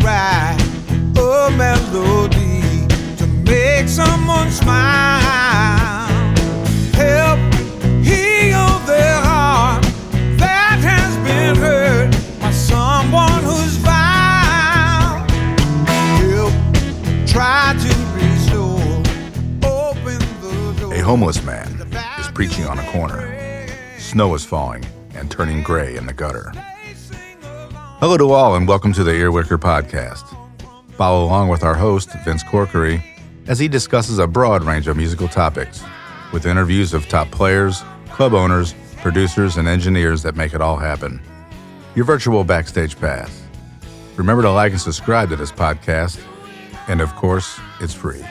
write a melody to make someone smile. Help heal their heart that has been hurt by someone who's vile. Help try to restore, open the door. A homeless man is preaching on a corner. Snow is falling and turning gray in the gutter. Hello to all and welcome to the Ear-Wicker podcast. Follow along with our host, Vince Corkery, as he discusses a broad range of musical topics with interviews of top players, club owners, producers, and engineers that make it all happen. Your virtual backstage pass. Remember to like and subscribe to this podcast. And of course, it's free.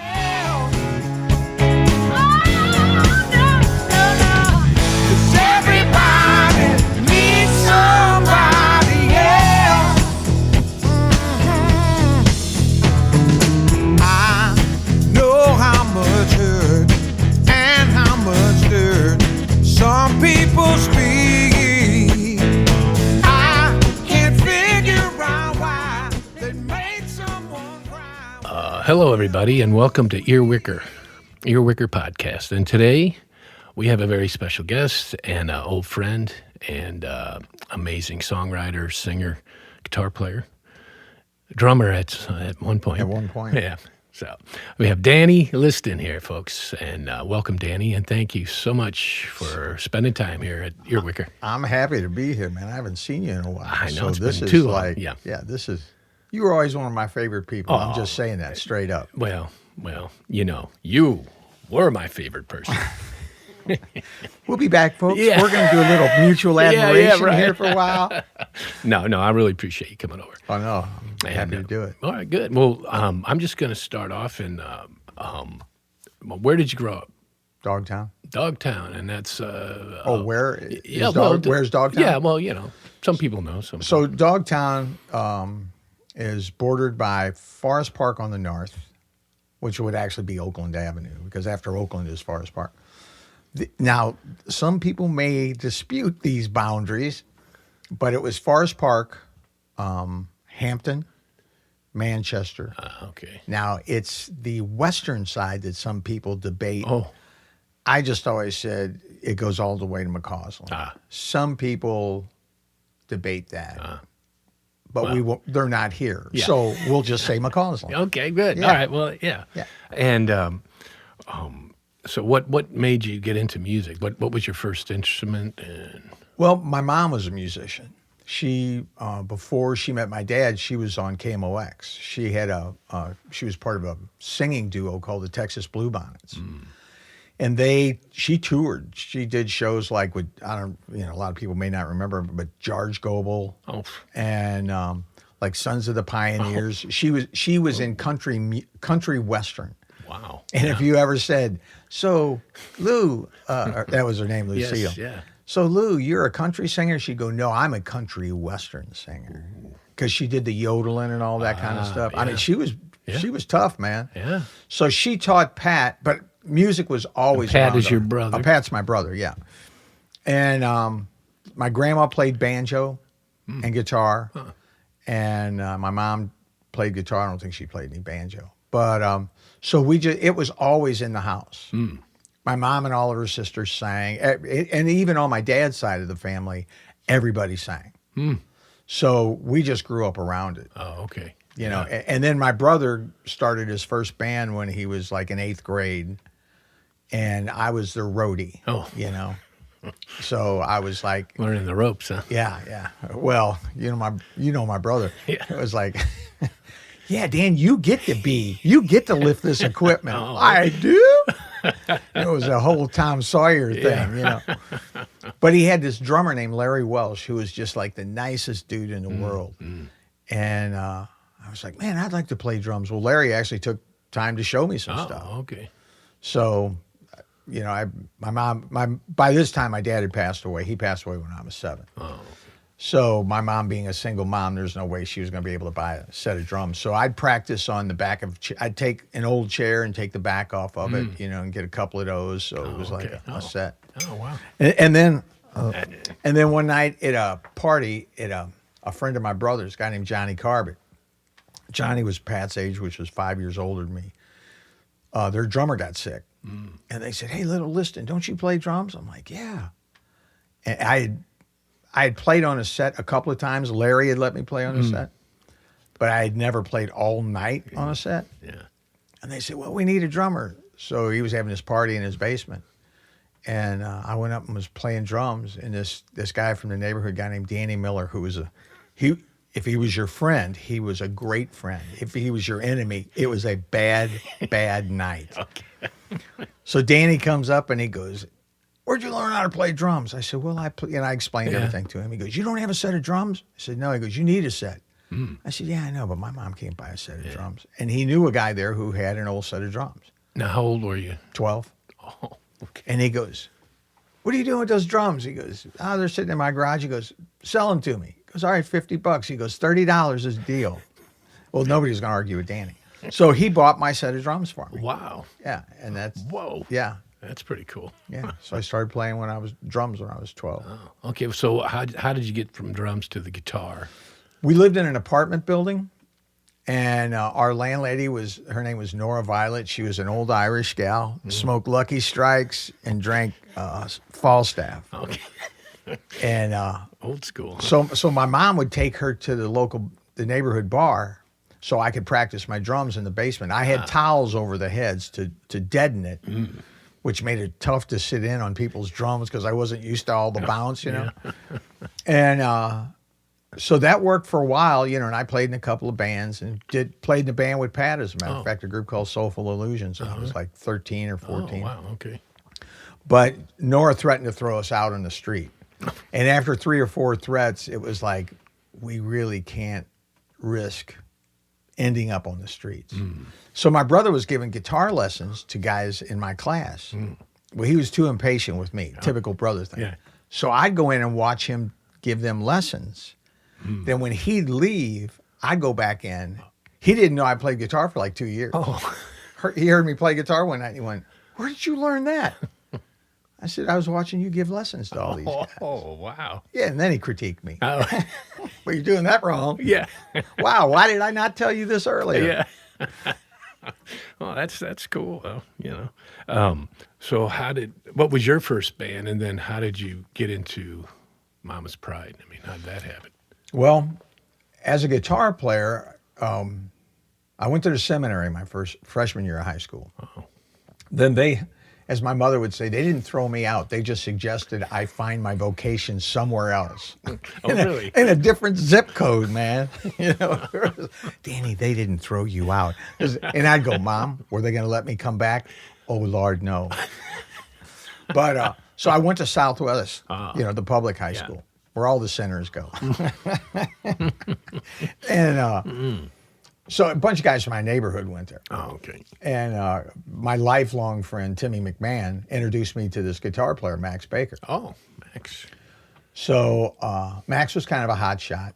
Some people speak. I can't figure out why they made someone cry. Hello, everybody, and welcome to Ear-Wicker podcast. And today we have a very special guest and an old friend and amazing songwriter, singer, guitar player, drummer at one point. At one point. Yeah. So we have Danny Liston here, folks, and welcome, Danny, and thank you so much for spending time here at Ear-Wicker. I'm happy to be here, man. I haven't seen you in a while. I know, so it's this been is too long. like, Yeah, this is. You were always one of my favorite people. I'm just saying that straight up. Well, you know, you were my favorite person. We'll be back, folks. Yeah. We're going to do a little mutual admiration right. here for a while. No, I really appreciate you coming over. Oh no, I'm happy to do it. All right, good. Well, I'm just going to start off in, where did you grow up? Dogtown. Dogtown, and that's... Where is yeah, where's Dogtown? Yeah, well, you know, some people know. Some So Dogtown is bordered by Forest Park on the north, which would actually be Oakland Avenue, because after Oakland is Forest Park. Now, some people may dispute these boundaries, but it was Forest Park, Hampton, Manchester. okay. Now, it's the western side that some people debate. Oh. I just always said it goes all the way to McCausland. Some people debate that, but they're not here. Yeah. So we'll just say McCausland. Okay, good. Yeah. All right, well, yeah. And so what made you get into music? What was your first instrument? And Well, my mom was a musician. She, before she met my dad, she was on KMOX. She had she was part of a singing duo called the Texas Bluebonnets. And she toured. She did shows like with, a lot of people may not remember, but George Goebel and like Sons of the Pioneers. She was in country western. wow. And if you ever said, so Lou, that was her name, Lucille. Yes, yeah. So Lou, you're a country singer? She'd go, no, I'm a country western singer. Because she did the yodeling and all that kind of stuff. Yeah. I mean, she was tough, man. Yeah. So she taught Pat, but music was always Pat around is her. your brother. Pat's my brother, yeah. And my grandma played banjo and guitar. And my mom played guitar. I don't think she played any banjo. But so it was always in the house. My mom and all of her sisters sang, and even on my dad's side of the family, everybody sang. So we just grew up around it. Oh, okay. You know, and then my brother started his first band when he was like in 8th grade, and I was their roadie. Oh. You know, so I was like Learning the ropes, huh? yeah. Well, my brother. Yeah. It was like, yeah, Dan, you get to lift this equipment. I do. It was a whole Tom Sawyer thing, you know. But he had this drummer named Larry Welsh, who was just like the nicest dude in the world. And I was like, man, I'd like to play drums. Well, Larry actually took time to show me some stuff. Okay. So, you know, by this time, my dad had passed away. He passed away when I was 7. Oh. So my mom being a single mom, there's no way she was going to be able to buy a set of drums. So I'd practice on the back of, I'd take an old chair and take the back off of it, you know, and get a couple of those. So it was like a set. Oh, wow. And then one night at a party at a friend of my brother's, a guy named Johnny Carbett, Johnny was Pat's age, which was 5 years older than me. Their drummer got sick. And they said, hey, little Liston, don't you play drums? I'm like, yeah. And I had played on a set a couple of times. Larry had let me play on a set. But I had never played all night on a set. Yeah. And they said, well, we need a drummer. So he was having this party in his basement. And I went up and was playing drums. And this guy from the neighborhood, guy named Danny Miller, who was if he was your friend, he was a great friend. If he was your enemy, it was a bad, bad night. Okay. So Danny comes up and he goes, where'd you learn how to play drums? I said, well, I explained everything to him. He goes, you don't have a set of drums? I said, no. He goes, you need a set. I said, yeah, I know, but my mom can't buy a set of drums. And he knew a guy there who had an old set of drums. Now, how old were you? 12. Oh, okay. And he goes, what are you doing with those drums? He goes, they're sitting in my garage. He goes, sell them to me. He goes, all right, $50. He goes, $30 is a deal. Well, nobody's going to argue with Danny. So he bought my set of drums for me. Wow. Yeah, and that's... Whoa. Yeah. That's pretty cool. Yeah. So I started playing drums when I was 12. Oh, okay, so how did you get from drums to the guitar? We lived in an apartment building, and our landlady her name was Nora Violet. She was an old Irish gal, smoked Lucky Strikes, and drank Falstaff. Okay. And Old school. so my mom would take her to the neighborhood bar so I could practice my drums in the basement. I had towels over the heads to deaden it, which made it tough to sit in on people's drums because I wasn't used to all the bounce, you know. And so that worked for a while, you know, and I played in a couple of bands and played in a band with Pat, as a matter of fact, a group called Soulful Illusions. I was like 13 or 14. Oh, wow, okay. But Nora threatened to throw us out on the street. And after 3 or 4 threats, it was like, we really can't risk ending up on the streets. So my brother was giving guitar lessons to guys in my class. Well, he was too impatient with me, typical brother thing. Yeah. So I'd go in and watch him give them lessons. Then when he'd leave, I'd go back in. He didn't know I played guitar for like 2 years. Oh. He heard me play guitar one night and he went, where did you learn that? I said, I was watching you give lessons to all these guys. Oh, wow. Yeah, and then he critiqued me. Oh. Well, you're doing that wrong. Yeah. Wow, why did I not tell you this earlier? Yeah. Well, that's cool, though, you know. So what was your first band, and then how did you get into Mama's Pride? I mean, how did that happen? Well, as a guitar player, I went to the seminary my freshman year of high school. Oh. Then they, as my mother would say, they didn't throw me out. They just suggested I find my vocation somewhere else. Oh, really? In a different zip code, man. You know, Danny, they didn't throw you out. And I'd go, Mom, were they going to let me come back? Oh, Lord, no. But so I went to Southwest, you know, the public high school, where all the sinners go. And so a bunch of guys from my neighborhood went there. Oh, okay. And my lifelong friend, Timmy McMahon, introduced me to this guitar player, Max Baker. Oh, Max. So Max was kind of a hot shot,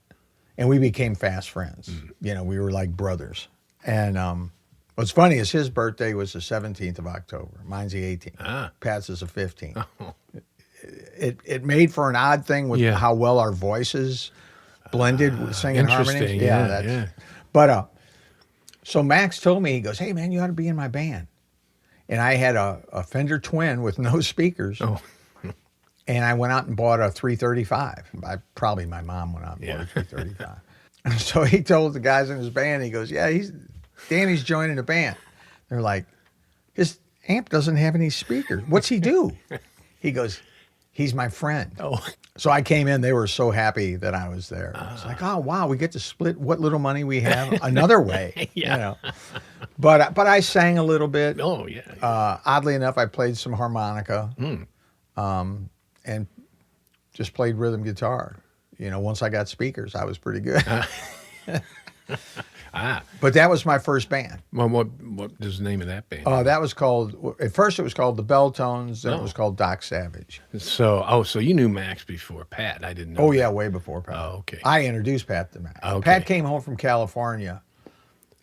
and we became fast friends. You know, we were like brothers. And what's funny is his birthday was the 17th of October. Mine's the 18th. Pat's is the 15th. Oh. It made for an odd thing with how well our voices blended with singing harmonies. Interesting. Yeah. But so Max told me, he goes, hey, man, you ought to be in my band. And I had a Fender Twin with no speakers. Oh. And I went out and bought a 335. Probably my mom went out and bought a 335. And so he told the guys in his band, he goes, yeah, Danny's joining the band. They're like, his amp doesn't have any speakers. What's he do? He goes, he's my friend. Oh. So I came in. They were so happy that I was there. It's like, oh, wow, we get to split what little money we have another way. You know. But I sang a little bit. Oh, yeah. Oddly enough, I played some harmonica and just played rhythm guitar. You know, once I got speakers, I was pretty good. But that was my first band. Well, what is the name of that band? That was called, at first it was called the Belltones, then it was called Doc Savage. So you knew Max before Pat. I didn't know. Oh, yeah, way before Pat. Oh, okay. I introduced Pat to Max. Okay. Pat came home from California,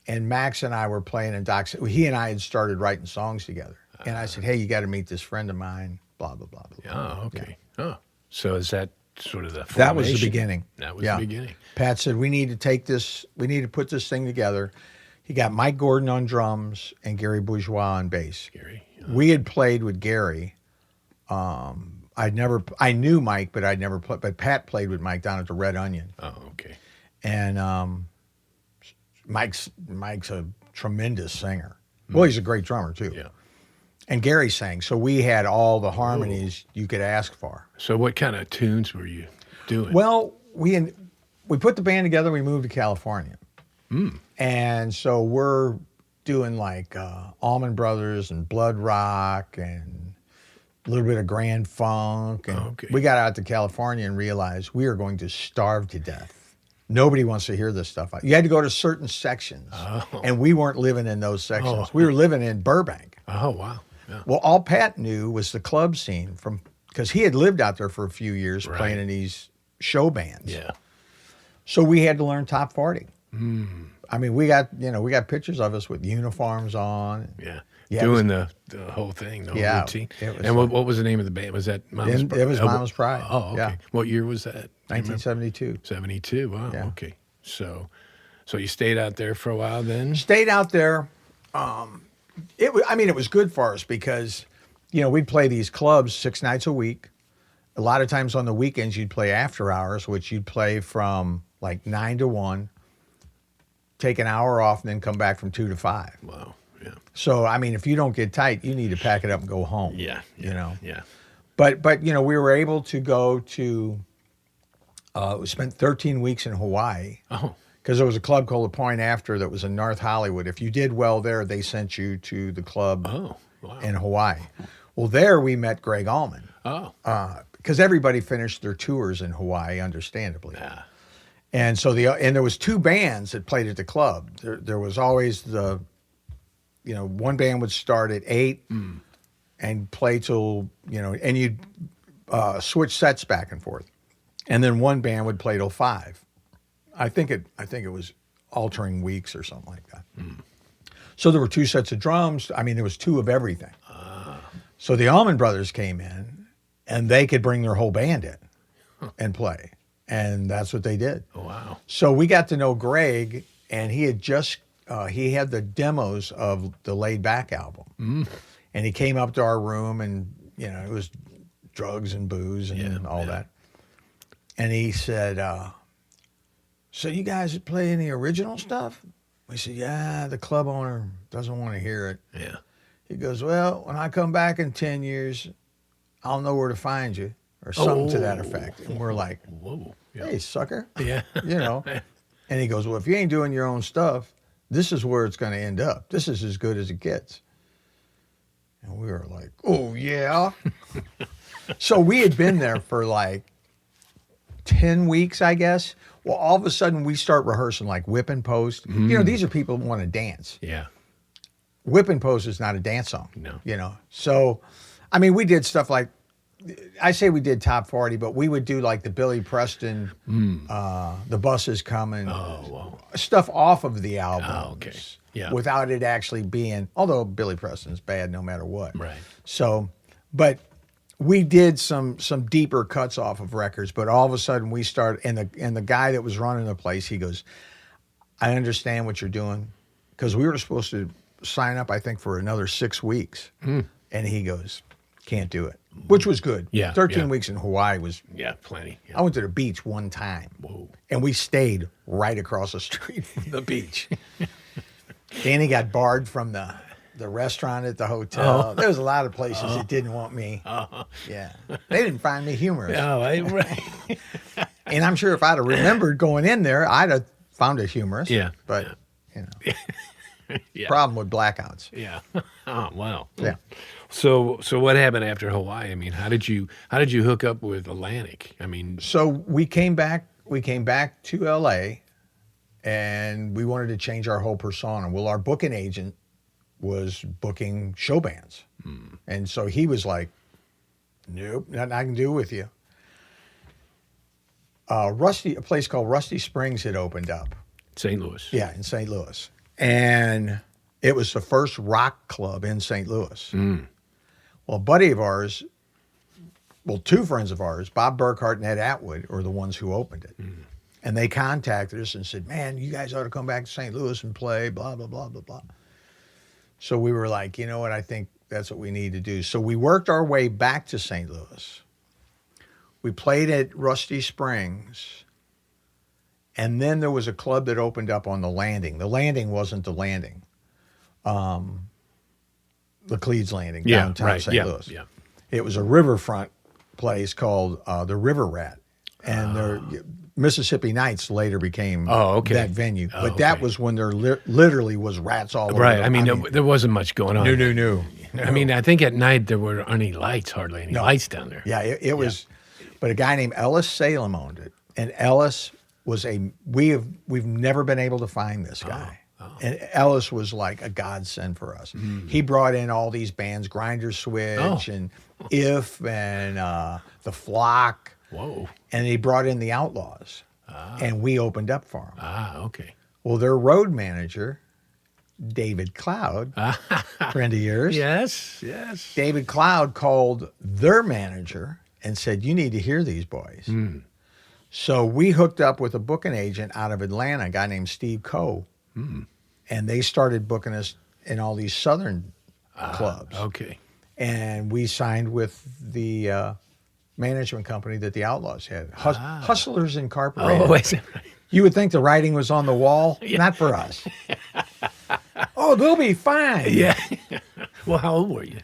and Max and I were playing in Doc. He and I had started writing songs together. And I said, hey, you got to meet this friend of mine, blah, blah, blah, blah. Oh, okay. Yeah. Oh, so is that sort of the formation. That was the beginning. That was Yeah. the beginning. Pat said, we need to take this, we need to put this thing together. He got Mike Gordon on drums and Gary Bourgeois on bass. Gary. We had played with Gary. I knew Mike, but I'd never played, but Pat played with Mike down at the Red Onion. Oh, okay. And Mike's a tremendous singer. Well, he's a great drummer too. Yeah. And Gary sang, so we had all the harmonies you could ask for. So what kind of tunes were you doing? Well, we put the band together. We moved to California, and so we're doing like Allman Brothers and Blood Rock and a little bit of Grand Funk. And Okay. we got out to California and realized we are going to starve to death. Nobody wants to hear this stuff. You had to go to certain sections, and we weren't living in those sections. Oh. We were living in Burbank. Oh, wow. Yeah. Well, all Pat knew was the club scene because he had lived out there for a few years Right. playing in these show bands. Yeah. So we had to learn top 40. I mean, we got pictures of us with uniforms on. Yeah. Yeah, Doing the whole thing, the whole Yeah, routine. it was And what was the name of the band? Was that Mama's Pride? It was Mama's Pride. Oh, okay. Yeah. What year was that? 1972. 72. Wow. Yeah. Okay. So you stayed out there for a while then? Stayed out there. It was good for us because, we'd play these clubs 6 nights a week. A lot of times on the weekends, you'd play after hours, which you'd play from like 9 to 1, take an hour off, and then come back from 2 to 5. Wow. Yeah. So, if you don't get tight, you need to pack it up and go home. Yeah. Yeah. But we were able to go to, we spent 13 weeks in Hawaii. Oh. Because there was a club called the Point After that was in North Hollywood. If you did well there, they sent you to the club Oh. Wow. in Hawaii. Well, there we met Greg Allman. Oh. Because everybody finished their tours in Hawaii, understandably. Yeah. And so there was 2 bands that played at the club. There was always one band would start at 8 and play till, and you'd switch sets back and forth. And then one band would play till 5. I think it was altering weeks or something like that. So there were 2 sets of drums. There was 2 of everything. So the Allman Brothers came in, and they could bring their whole band in and play. And that's what they did. Oh, wow. So we got to know Greg, and he had he had the demos of the Laid Back album. And he came up to our room, and, it was drugs and booze and all that. And he said, so you guys play any original stuff? We said, yeah, the club owner doesn't want to hear it. Yeah. He goes, well, when I come back in 10 years, I'll know where to find you, or something to that effect. And we're like, Whoa. Yeah. hey, sucker. Yeah. And he goes, well, if you ain't doing your own stuff, this is where it's going to end up. This is as good as it gets. And we were like, oh, yeah. So we had been there for like 10 weeks, I guess. Well, all of a sudden we start rehearsing like Whip and Post. These are people who want to dance. Yeah. Whip and Post is not a dance song. No. So, we did stuff like, I say we did top 40, but we would do like the Billy Preston, The Bus Is Coming, stuff off of the album. Oh, okay. Yeah. Without it actually being, although Billy Preston's bad no matter what. Right. So, but we did some deeper cuts off of records, but all of a sudden we start, and the guy that was running the place, he goes, I understand what you're doing, because we were supposed to sign up, I think, for another 6 weeks. And he goes, can't do it, which was good. Yeah, 13 weeks in Hawaii was, Yeah, plenty. I Yeah. went to the beach one time. Whoa. And we stayed right across the street from the beach. Danny got barred from the restaurant at the hotel. There was a lot of places that didn't want me. Yeah. They didn't find me humorous. Oh, right. And I'm sure if I'd have remembered going in there, I'd have found it humorous. Yeah. But, Yeah. problem with blackouts. Yeah. Oh, wow. Yeah. So what happened after Hawaii? How did you hook up with Atlantic? So we came back to LA, and we wanted to change our whole persona. Well, our booking agent was booking show bands. And so he was like, nope, nothing I can do with you. A place called Rusty Springs had opened up. St. Louis. Yeah, in St. Louis. And it was the first rock club in St. Louis. Well, a buddy of ours two friends of ours, Bob Burkhart and Ed Atwood, are the ones who opened it. And they contacted us and said, man, you guys ought to come back to St. Louis and play, blah, blah, blah, blah, blah. So we were like, you know what, I think that's what we need to do. So we worked our way back to St. Louis. We played at Rusty Springs. And then there was a club that opened up on the Landing. The Landing wasn't the Landing. The Cleves Landing, downtown St. Louis. Yeah. It was a riverfront place called the River Rat. And the Mississippi Nights later became that venue. But that was when there literally was rats all over. Right. I mean, there wasn't much going on. No. I mean, I think at night there weren't any lights, hardly any lights down there. Yeah, it was. But a guy named Ellis Salem owned it. And Ellis was we've never been able to find this guy. And Ellis was like a godsend for us. He brought in all these bands, Grinder Switch and If and The Flock. Whoa. And he brought in the Outlaws. And we opened up for him. Okay. Well, their road manager, David Cloud, friend of yours. Yes. David Cloud called their manager and said, you need to hear these boys. So we hooked up with a booking agent out of Atlanta, a guy named Steve Coe. And they started booking us in all these southern clubs. Okay. And we signed with the management company that the Outlaws had, Hustlers Incorporated. Oh, is it right? You would think the writing was on the wall. Not for us. Oh, they'll be fine. Yeah. Well, how old were you?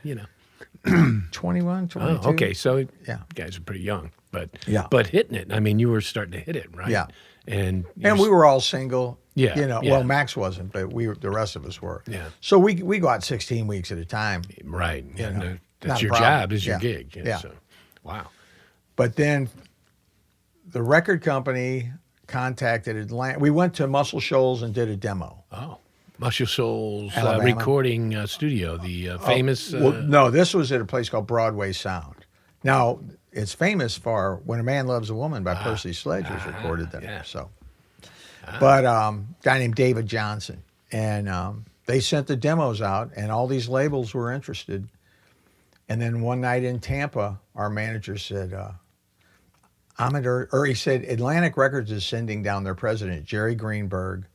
21, 22. Oh, okay. So you Yeah. guys are pretty young, but Yeah. but hitting it. I mean, you were starting to hit it, right? Yeah. And We were all single. Yeah, yeah. Well, Max wasn't, but the rest of us were. Yeah. So we go out 16 weeks at a time. right. You And know, that's not a your problem. job, is your Yeah. gig. Yeah. So, wow. But then the record company contacted Atlanta. We went to Muscle Shoals and did a demo. Oh, Muscle Shoals Alabama. recording studio, the famous. Well, no, this was at a place called Broadway Sound. Now, it's famous for When a Man Loves a Woman by Percy Sledge was recorded there. yeah. So, but guy named David Johnson. And they sent the demos out, and all these labels were interested. And then one night in Tampa, our manager said, he said, Atlantic Records is sending down their president, Jerry Greenberg,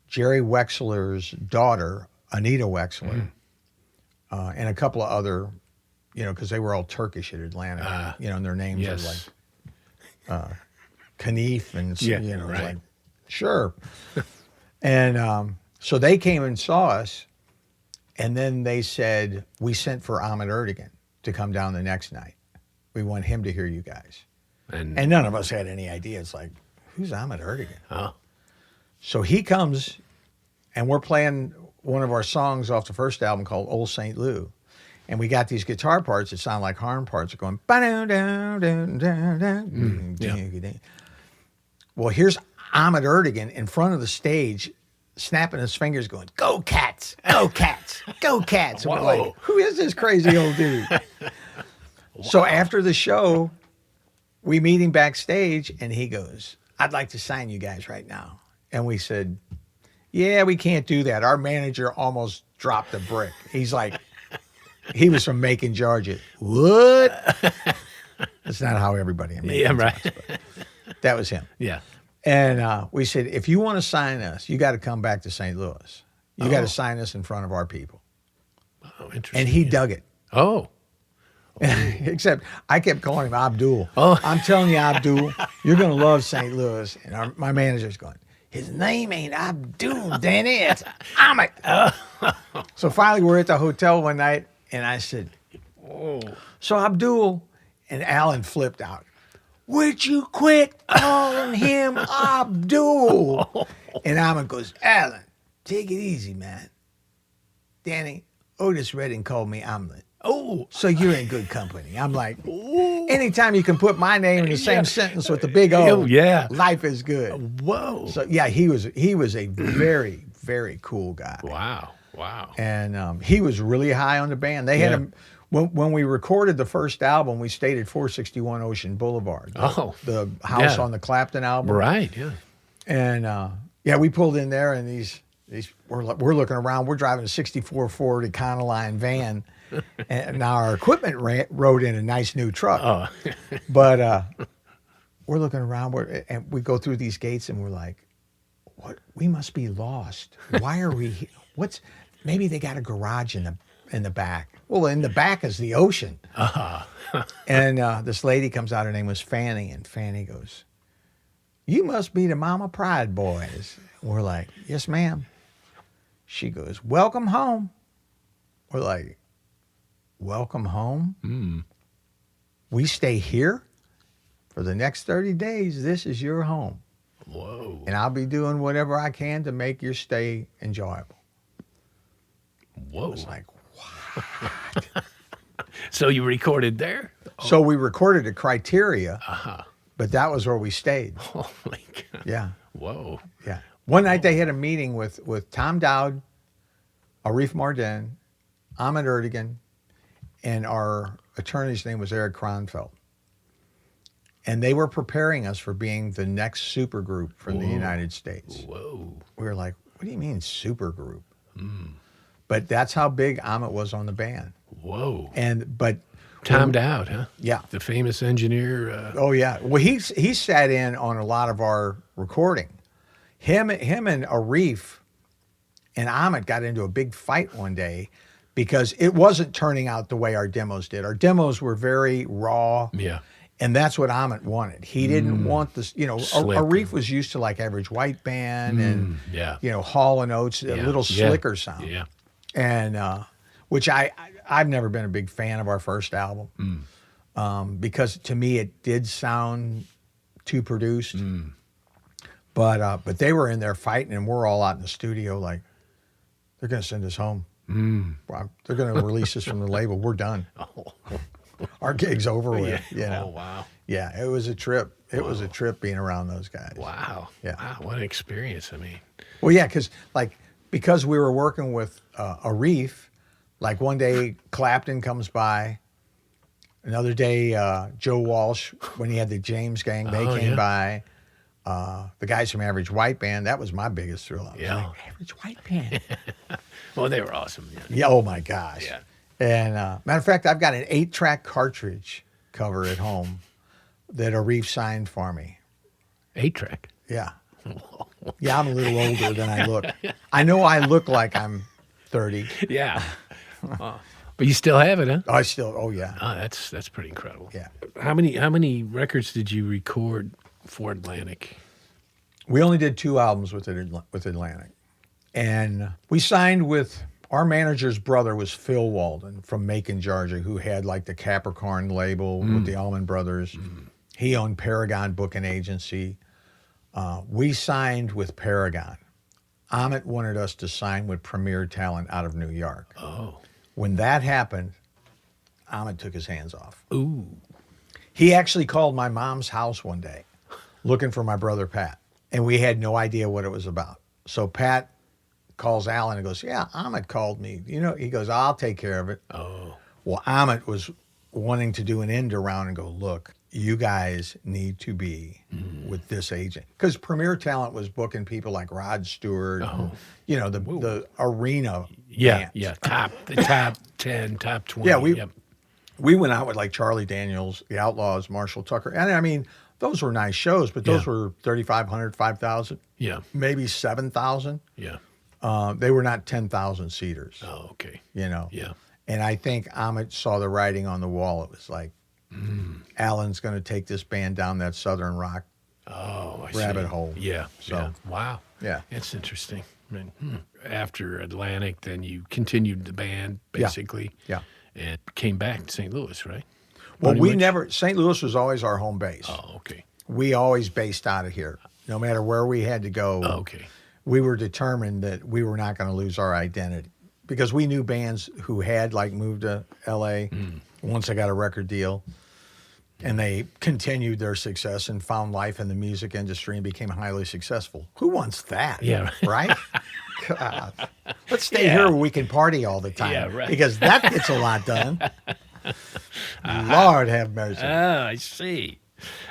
Jerry Wexler's daughter, Anita Wexler, and a couple of other, because they were all Turkish at Atlantic, and their names yes. are like Knief and, right. like, sure. And so they came and saw us, and then they said, we sent for Ahmet Ertegun to come down the next night. We want him to hear you guys. And none of us had any idea. It's like, who's Ahmet Ertegun? Oh. So he comes, and we're playing one of our songs off the first album called Old St. Lou. And we got these guitar parts that sound like horn parts are going, Well, here's Ahmet Ertegun in front of the stage, snapping his fingers going, go Cats, go Cats, go Cats. And we're like, who is this crazy old dude? So after the show, we meet him backstage, and he goes, I'd like to sign you guys right now. And we said, yeah, we can't do that. Our manager almost dropped a brick. He's like, he was from Macon, Georgia. What? That's not how everybody in Macon talks, but that was him. Yeah. And we said, if you want to sign us, you got to come back to St. Louis. You got to sign us in front of our people. Oh, interesting. And he dug it. Oh. Except I kept calling him Abdul. Oh. I'm telling you, Abdul, you're going to love St. Louis. And my manager's going, his name ain't Abdul, Danny. It's Ahmet. So finally, we're at the hotel one night, and I said, so Abdul, and Alan flipped out. Would you quit calling him Abdul? And Ahmet goes, Alan, take it easy, man. Danny, Otis Redding called me Omelet. Oh, so you're in good company. I'm like, anytime you can put my name in the same sentence with the big O, life is good. Whoa. So yeah, he was a very, very cool guy. Wow. And he was really high on the band. They had him when we recorded the first album. We stayed at 461 Ocean Boulevard. The house on the Clapton album. Right. Yeah. And we pulled in there, and these We're looking around. We're driving a 64 Ford Econoline van, and now our equipment rode in a nice new truck. Oh, But we're looking around, and we go through these gates, and we're like, "What? We must be lost. Why are we? What's? Maybe they got a garage in the back. Well, in the back is the ocean." And this lady comes out. Her name was Fanny, and Fanny goes, "You must be the Mama Pride boys." We're like, "Yes, ma'am." She goes, "Welcome home." We're like, "Welcome home? We stay here for the next 30 days. This is your home. whoa. And I'll be doing whatever I can to make your stay enjoyable." Whoa. It's like, So you recorded there? so we recorded at Criteria, but that was where we stayed. Holy God. Yeah, Whoa. yeah. One night they had a meeting with Tom Dowd, Arif Mardin, Ahmet Erdogan, and our attorney's name was Eric Kronfeld. And they were preparing us for being the next supergroup from the United States. Whoa. We were like, "What do you mean supergroup?" But that's how big Ahmet was on the band. Whoa. But Tom Dowd, huh? Yeah. The famous engineer. Oh yeah. Well, he sat in on a lot of our recording. Him and Arif and Ahmet got into a big fight one day because it wasn't turning out the way our demos did. Our demos were very raw. Yeah. And that's what Ahmet wanted. He didn't want this, Slick. Arif was used to like Average White Band and, yeah. Hall and Oates, a little slicker sound. Yeah. And which I've never been a big fan of our first album because to me it did sound too produced. But they were in there fighting, and we're all out in the studio like, they're going to send us home. They're going to release us from the label. We're done. Our gig's over with. Oh, wow. Yeah, it was a trip. It was a trip being around those guys. Wow. Yeah. Wow. What an experience. I mean, Well, yeah, because we were working with Arif, like one day Clapton comes by, another day Joe Walsh, when he had the James Gang, they came by. The guys from Average White Band, that was my biggest thrill. I was like, Average White Band. well, they were awesome. Yeah. Yeah, oh my gosh. Yeah. And matter of fact, I've got an 8-track cartridge cover at home that Arif signed for me. 8-track. Yeah. Yeah, I'm a little older than I look. I know I look like I'm 30. Yeah. But you still have it, huh? Oh yeah. Oh, that's pretty incredible. Yeah. How many records did you record for Atlantic? We only did 2 albums with Atlantic. And we signed with, our manager's brother was Phil Walden from Macon, Georgia, who had like the Capricorn label with the Allman Brothers. He owned Paragon Booking Agency. We signed with Paragon. Ahmet wanted us to sign with Premier Talent out of New York. Oh. When that happened, Ahmet took his hands off. Ooh. He actually called my mom's house one day looking for my brother Pat, and we had no idea what it was about. So Pat calls Alan and goes, "Yeah, Ahmet called me. He goes, I'll take care of it." Oh. Well, Ahmet was wanting to do an end around and go, "Look, you guys need to be with this agent." Because Premier Talent was booking people like Rod Stewart, the arena Yeah. bands. Yeah. The top 10, top 20. Yeah, we went out with like Charlie Daniels, the Outlaws, Marshall Tucker. And I mean, those were nice shows, but those were 3,500, 5,000, Yeah. maybe 7,000. Yeah. They were not 10,000 seaters, Oh, okay. Yeah. And I think Ahmet saw the writing on the wall. It was like, Alan's going to take this band down that Southern rock I rabbit see. hole. Yeah. So, yeah. Wow. yeah. That's interesting. I mean, after Atlantic, then you continued the band basically. Yeah. And came back to St. Louis, right? Well, Pretty much? St. Louis was always our home base. Oh, okay. We always based out of here. No matter where we had to go, Oh, okay. we were determined that we were not going to lose our identity. Because we knew bands who had like moved to L.A. Once they got a record deal, and they continued their success and found life in the music industry and became highly successful. Who wants that? Yeah. Right? God. Let's stay here where we can party all the time. Yeah, right. Because that gets a lot done. Lord have mercy. Oh, I see.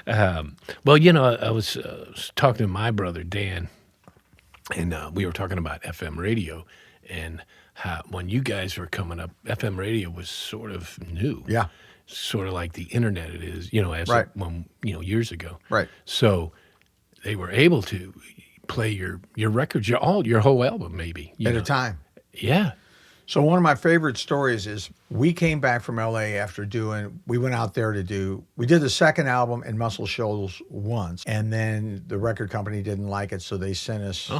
Well, I was talking to my brother, Dan, And we were talking about FM radio, and how when you guys were coming up, FM radio was sort of new. Yeah. Sort of like the internet it is, as Right. years ago. Right. So they were able to play your records, your whole album, maybe At a time. Yeah. So one of my favorite stories is we came back from LA after we went out there we did the second album in Muscle Shoals once, and then the record company didn't like it, so they sent us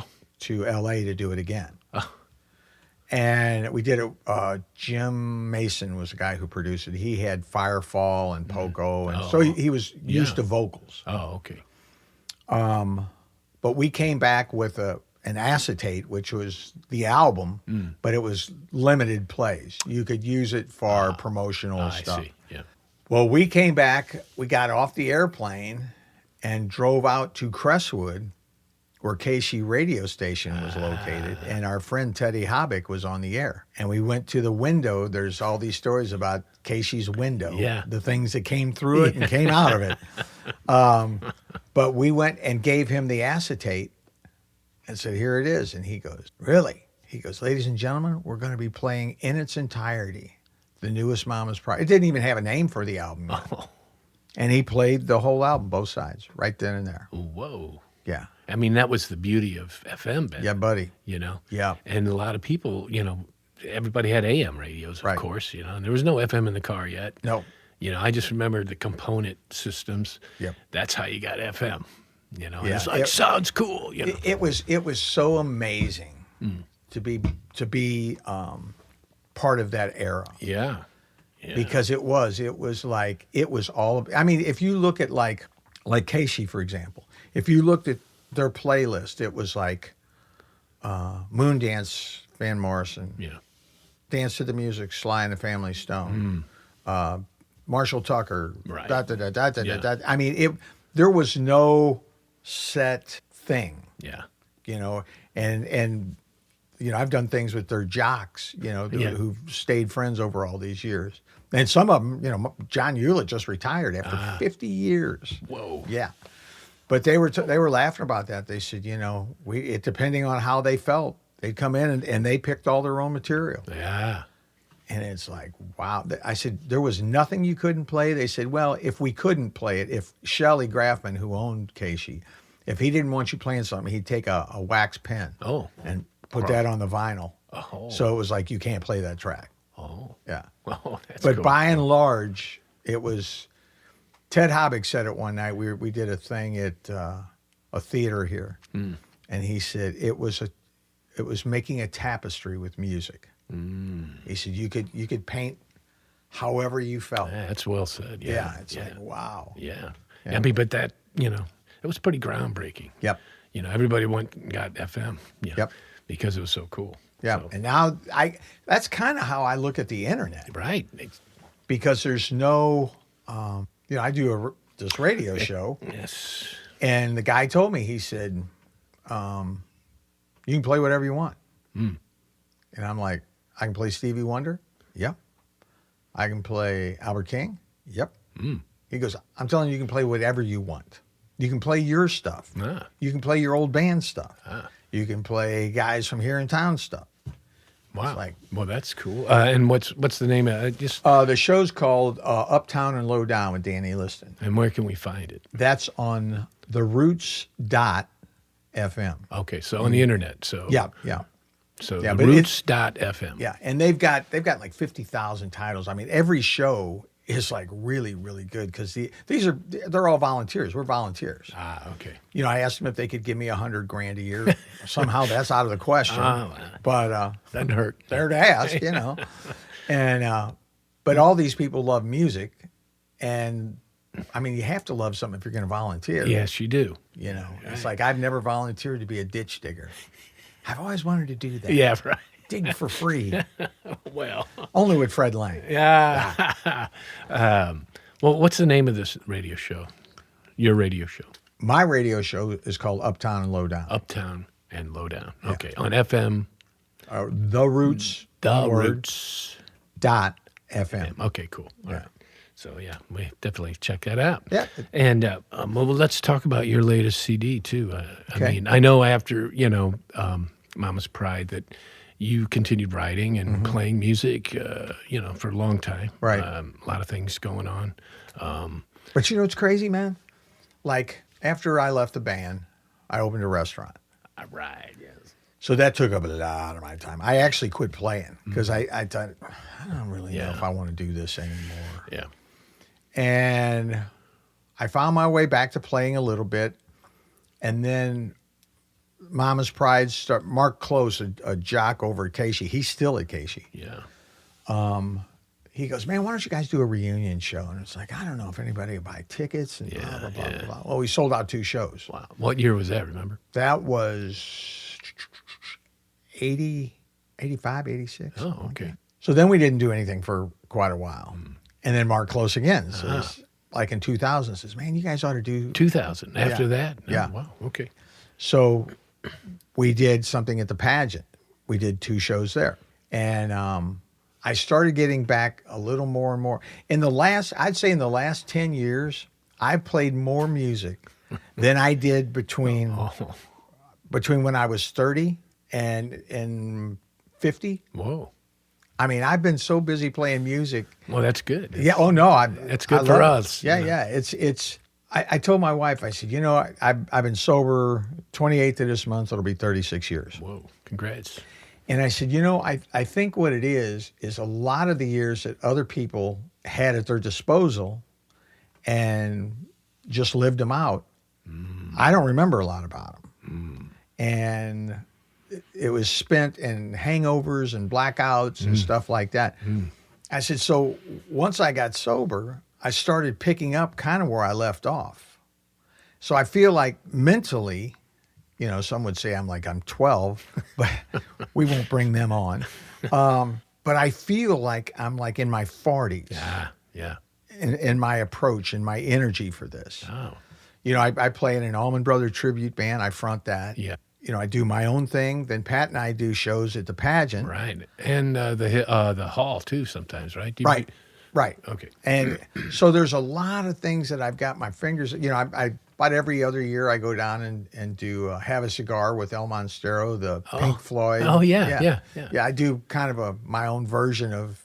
to LA to do it again. Oh. And we did it, Jim Mason was the guy who produced it. He had Firefall and Poco, and so he was used to vocals. Oh, okay. But we came back with an acetate, which was the album, but it was limited plays. You could use it for promotional stuff. I see. Yeah. Well, we came back, we got off the airplane and drove out to Crestwood, where KC radio station was located, and our friend Teddy Hobbick was on the air. And we went to the window. There's all these stories about KC's window, the things that came through it and came out of it. But we went and gave him the acetate and said, here it is. And he goes, really? He goes, ladies and gentlemen, we're going to be playing in its entirety the newest Mama's Pride. It didn't even have a name for the album yet. Oh. And he played the whole album, both sides, right then and there. Whoa. Yeah. I mean, that was the beauty of FM then. Yeah, buddy. Yeah. And a lot of people, everybody had AM radios, of course, and there was no FM in the car yet. No. I just remember the component systems. Yep. That's how you got FM. Yeah. It's like, sounds cool. It was so amazing to be part of that era. Yeah. Because it was all. I mean, if you look at like Casey, for example, if you looked at their playlist, it was like Moondance, Van Morrison, Dance to the Music, Sly and the Family Stone, Marshall Tucker, Right. I mean, there was no set thing, Yeah. and I've done things with their jocks, who've stayed friends over all these years. And some of them, John Hewlett just retired after 50 years. Whoa. Yeah. But they were laughing about that. They said, depending on how they felt, they'd come in and they picked all their own material. Yeah. And it's like, wow. I said, there was nothing you couldn't play. They said, well, if we couldn't play it, if Shelley Grafman, who owned Casey, if he didn't want you playing something, he'd take a wax pen and put that on the vinyl. Oh. So it was like, you can't play that track. Oh. Yeah. Oh, that's But cool. by and large, it was. Ted Hobbick said it one night. We did a thing at a theater here, and he said it was making a tapestry with music. He said you could paint however you felt. Yeah, that's well said. Yeah. It's like, wow. Yeah. I mean, but that, it was pretty groundbreaking. Yep. Everybody went and got FM. Yep. Because it was so cool. Yeah. So, And now that's kind of how I look at the internet, right. because there's no, I do this radio show. Yes. And the guy told me, he said, you can play whatever you want. And I'm like, I can play Stevie Wonder? Yep. I can play Albert King? Yep. He goes, I'm telling you can play whatever you want. You can play your stuff. You can play your old band stuff. You can play guys from here in town stuff. Wow. Well, that's cool. And what's the name of it? The show's called Uptown and Low Down with Danny Liston. And where can we find it? That's on theroots.fm. Okay, so on the internet. So Yeah. So Yeah, the but roots.fm. Yeah, and they've got like 50,000 titles. I mean, every show is like really, really good because they're all volunteers. We're volunteers. Okay. I asked them if they could give me $100,000 a year. Somehow that's out of the question. But Doesn't hurt. they're to ask, And but all these people love music, and I mean, you have to love something if you're going to volunteer. Yes, you do. It's like I've never volunteered to be a ditch digger. I've always wanted to do that. Yeah, right. Dig for free. Well. Only with Fred Lang. Yeah. Well, what's the name of this radio show? Your radio show? My radio show is called Uptown and Low Down. Uptown and Low Down. Okay. On FM. The Roots. The Roots. .fm. Okay, cool. All right. So yeah, we definitely check that out. Yeah. And well, let's talk about your latest CD too. I Okay. mean, I know after Mama's Pride that you continued writing and playing music, for a long time. Right. A lot of things going on. But you know what's crazy, man? Like after I left the band, I opened a restaurant. Right. Yes. So that took up a lot of my time. I actually quit playing because I thought, I don't really know if I want to do this anymore. Yeah. And I found my way back to playing a little bit. And then Mama's Pride Mark Close, a jock over at Casey. He's still at Casey. Yeah. He goes, man, why don't you guys do a reunion show? And it's like, I don't know if anybody will buy tickets and blah, blah, blah, blah, blah. Well, we sold out 2 shows. Wow. What year was that? Remember? That was 80, 85, 86. Oh, okay. So then we didn't do anything for quite a while. And then Mark Close again says, like in 2000, says, man, you guys ought to do. 2000. After that? Oh, Yeah. Wow. Okay. So we did something at the pageant. We did 2 shows there. And I started getting back a little more and more. I'd say in the last 10 years, I've played more music than I did between when I was 30 and 50. Whoa. I mean, I've been so busy playing music. Well, that's good. Yeah. Oh no. That's good I for love us. it. Yeah. It's. I told my wife. I said, I've been sober 28th of this month. It'll be 36 years. Whoa. Congrats. And I said, I think what it is a lot of the years that other people had at their disposal, and just lived them out. I don't remember a lot about them, and it was spent in hangovers and blackouts and stuff like that. I said, so once I got sober, I started picking up kind of where I left off. So I feel like mentally, some would say I'm 12, but we won't bring them on. But I feel like I'm like in my 40s. Yeah. In my approach and my energy for this. Oh. I play in an Allman Brothers tribute band. I front that. Yeah. I do my own thing. Then Pat and I do shows at the pageant. Right. And the hall too sometimes, right? Right. Okay. And so there's a lot of things that I've got my fingers. I about every other year I go down and do Have a Cigar with El Monstero, the Pink Floyd. Oh, yeah. I do kind of my own version of,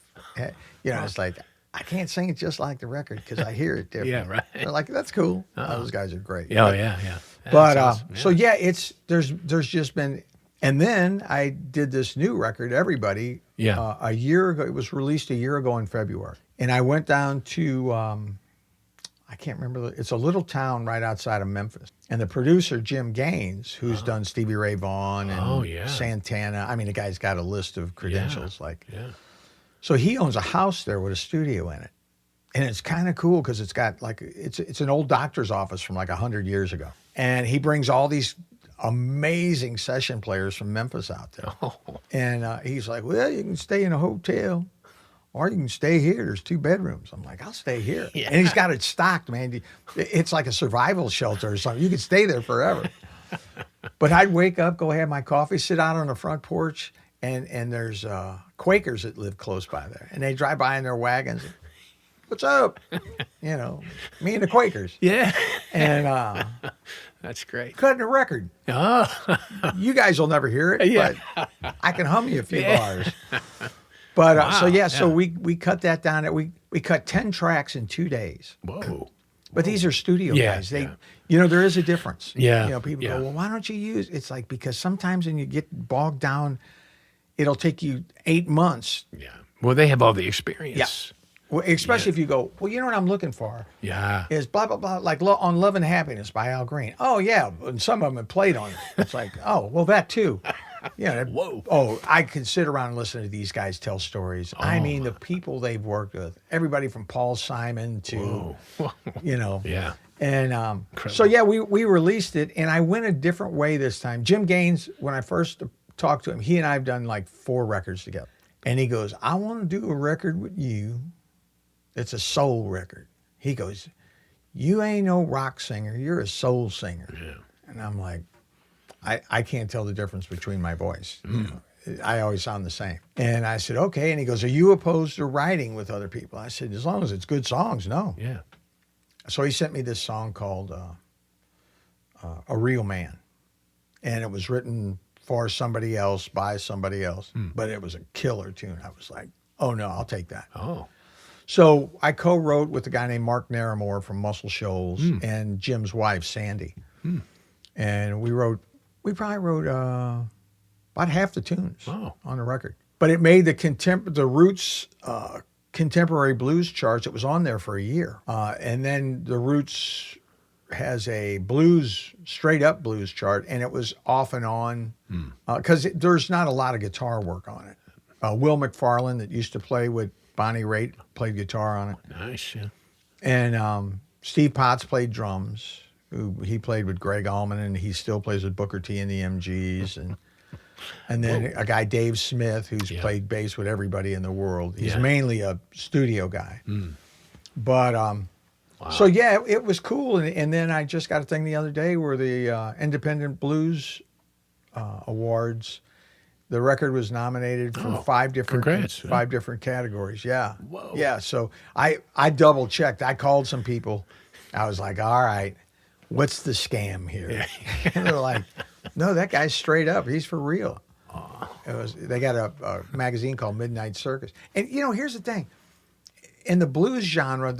it's like, I can't sing it just like the record because I hear it different. Yeah, right. They're like, that's cool. Those guys are great. Oh, yeah. But That's awesome. there's just been, and then I did this new record, Everybody. Yeah. A year ago. It was released a year ago in February, and I went down to I can't remember. It's a little town right outside of Memphis, and the producer Jim Gaines, who's done Stevie Ray Vaughan and Santana. I mean, the guy's got a list of credentials. So he owns a house there with a studio in it. And it's kind of cool because it's got it's an old doctor's office from 100 years ago. And he brings all these amazing session players from Memphis out there. And he's like, well, you can stay in a hotel or you can stay here. There's 2 bedrooms. I'm like, I'll stay here. And he's got it stocked, man. It's like a survival shelter or something. You could stay there forever. But I'd wake up, go have my coffee, sit out on the front porch, and there's Quakers that live close by there. And they drive by in their wagons. What's up? Me and the Quakers. Yeah. And That's great. cutting a record. Oh. You guys will never hear it, but I can hum you a few bars. But so we cut that down. We cut 10 tracks in 2 days. Whoa. But these are studio guys. They, there is a difference. Yeah. People go, well, why don't you use? It's like because sometimes when you get bogged down, it'll take you 8 months. Yeah. Well, they have all the experience. Yeah. Well, especially if you go, well, you know what I'm looking for? Yeah. Is blah, blah, blah, like on Love and Happiness by Al Green. Oh, yeah. And some of them have played on it. It's like, oh, well, that too. Whoa. Oh, I could sit around and listen to these guys tell stories. I mean, the people they've worked with, everybody from Paul Simon to, Yeah. And so, we released it, and I went a different way this time. Jim Gaines, when I first talked to him, he and I have done 4 records together. And he goes, I want to do a record with you. It's a soul record. He goes, you ain't no rock singer. You're a soul singer. Yeah. And I'm like, I can't tell the difference between my voice. I always sound the same. And I said, okay. And he goes, are you opposed to writing with other people? I said, as long as it's good songs, no. Yeah. So he sent me this song called A Real Man. And it was written for somebody else, by somebody else. But it was a killer tune. I was like, oh, no, I'll take that. Oh. So I co-wrote with a guy named Mark Naramore from Muscle Shoals and Jim's wife, Sandy. And we probably wrote about half the tunes on the record. But it made the Roots contemporary blues charts. It was on there for a year. And then the Roots has a straight up blues chart, and it was off and on because there's not a lot of guitar work on it. Will McFarlane, that used to play with Bonnie Raitt, played guitar on it. Nice, yeah. And Steve Potts played drums. He played with Greg Allman, and he still plays with Booker T and the MGs. And then a guy, Dave Smith, who's played bass with everybody in the world. He's mainly a studio guy. But so yeah, it was cool. And then I just got a thing the other day where the Independent Blues Awards. The record was nominated for five different categories. Yeah. Whoa. Yeah. So I double checked. I called some people. I was like, all right, what's the scam here? And they're like, no, that guy's straight up. He's for real. They got a magazine called Midnight Circus. And here's the thing. In the blues genre,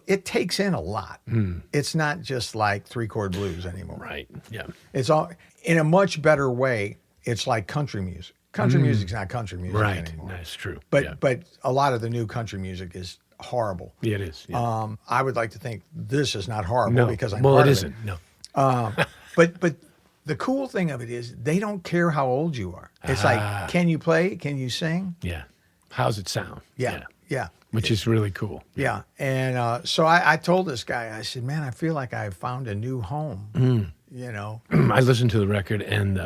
it takes in a lot. It's not just like 3-chord blues anymore. Right. Yeah. It's all in a much better way. It's like country music. Country music's not country music anymore. That's true. But a lot of the new country music is horrible. Yeah, it is. Yeah. I would like to think this is not horrible because I'm part it of isn't. it. No. But the cool thing of it is they don't care how old you are. It's like, can you play? Can you sing? Yeah. How's it sound? Yeah. Which is really cool. Yeah. And so I told this guy, I said, man, I feel like I found a new home. I listened to the record, and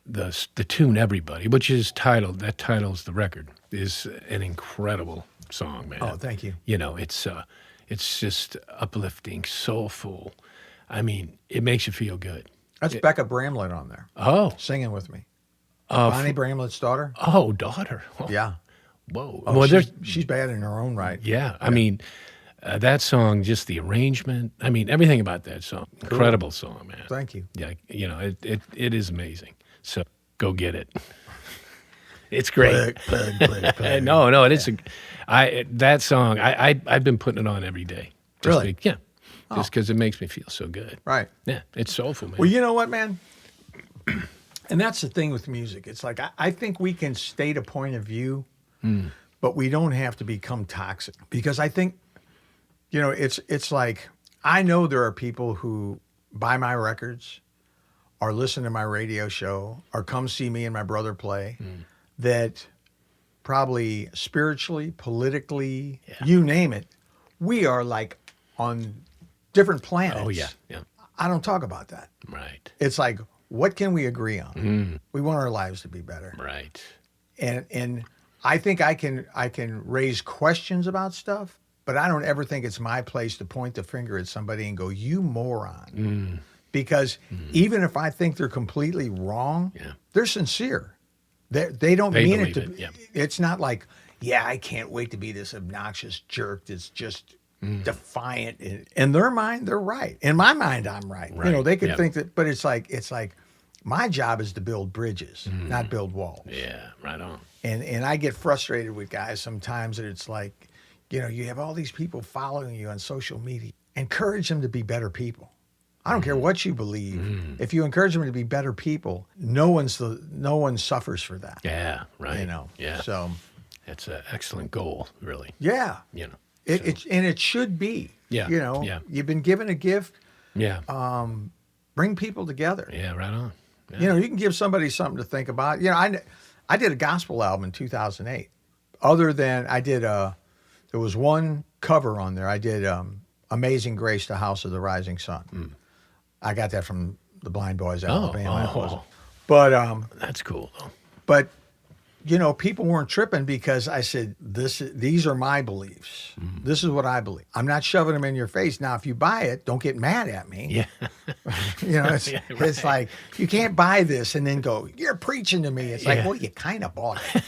the tune "Everybody," which is titles the record, is an incredible song, man. Oh, thank you. It's just uplifting, soulful. I mean, it makes you feel good. That's Becca Bramlett on there. Oh, Singing with me. Bonnie Bramlett's daughter. Oh, daughter. Oh. Yeah. Whoa. Oh, well, she's bad in her own right. Yeah. I mean, that song, just the arrangement. I mean, everything about that song. Incredible song, man. Thank you. Yeah. It is amazing. So go get it. It's great. Plug. No, it is. That song, I've been putting it on every day. Really? Yeah. Just because it makes me feel so good. Right. Yeah. It's soulful, man. Well, you know what, man? And that's the thing with music. It's like, I think we can state a point of view, but we don't have to become toxic. Because I think, it's like, I know there are people who buy my records or listen to my radio show or come see me and my brother play that probably spiritually, politically, you name it, we are like on different planets. Oh, yeah. I don't talk about that. Right. It's like, what can we agree on? We want our lives to be better. Right. And I think I can raise questions about stuff, but I don't ever think it's my place to point the finger at somebody and go, you moron. Because even if I think they're completely wrong, they're sincere. They don't mean it to. It's not like, I can't wait to be this obnoxious jerk that's just defiant. In their mind, they're right. In my mind, I'm right. They could think that, but it's like my job is to build bridges, not build walls. Yeah, right on. And I get frustrated with guys sometimes that it's like, you have all these people following you on social media. Encourage them to be better people. I don't care what you believe. If you encourage them to be better people, no one suffers for that. Yeah, right. Yeah. So that's an excellent goal, really. Yeah. It should be. Yeah. You've been given a gift. Yeah. Bring people together. Yeah, right on. Yeah. You can give somebody something to think about. I did a gospel album in 2008. Other than there was one cover on there. I did Amazing Grace, the House of the Rising Sun. I got that from the Blind Boys, Alabama. But that's cool, though. But people weren't tripping because I said, these are my beliefs. This is what I believe. I'm not shoving them in your face. Now, if you buy it, don't get mad at me. Yeah. Yeah, It's like, you can't buy this and then go, you're preaching to me. It's like, Yeah. well, you kind of bought it,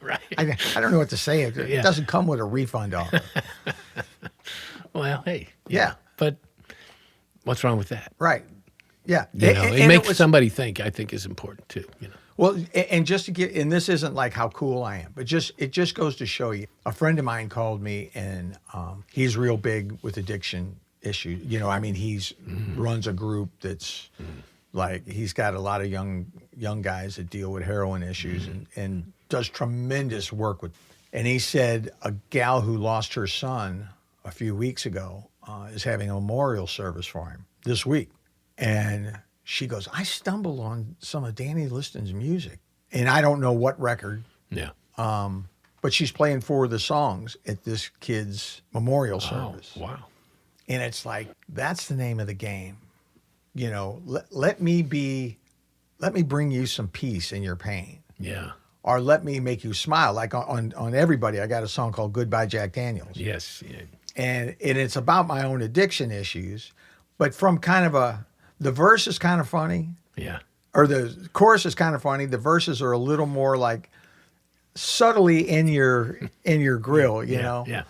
Right. I don't know what to say. It Yeah. doesn't come with a refund offer. Well, hey. Yeah. But what's wrong with that? Right. Yeah. You know, And it it makes was- somebody think, I think, is important too. You know. Well, and just to get, and this isn't like how cool I am, but it just goes to show you. A friend of mine called me, and he's real big with addiction issues. He's runs a group that's like, he's got a lot of young guys that deal with heroin issues and does tremendous work with. And he said a gal who lost her son a few weeks ago is having a memorial service for him this week, and she goes, I stumbled on some of Danny Liston's music, and I don't know what record, Yeah. but she's playing 4 of the songs at this kid's memorial service. Oh, wow. And it's like, that's the name of the game. Let me bring you some peace in your pain, Yeah. or let me make you smile. Like on Everybody, I got a song called Goodbye Jack Daniels. Yes. Yeah. And it's about my own addiction issues, but from kind of the verse is kind of funny, Yeah. or the chorus is kind of funny. The verses are a little more like subtly in your grill, you know. Yeah.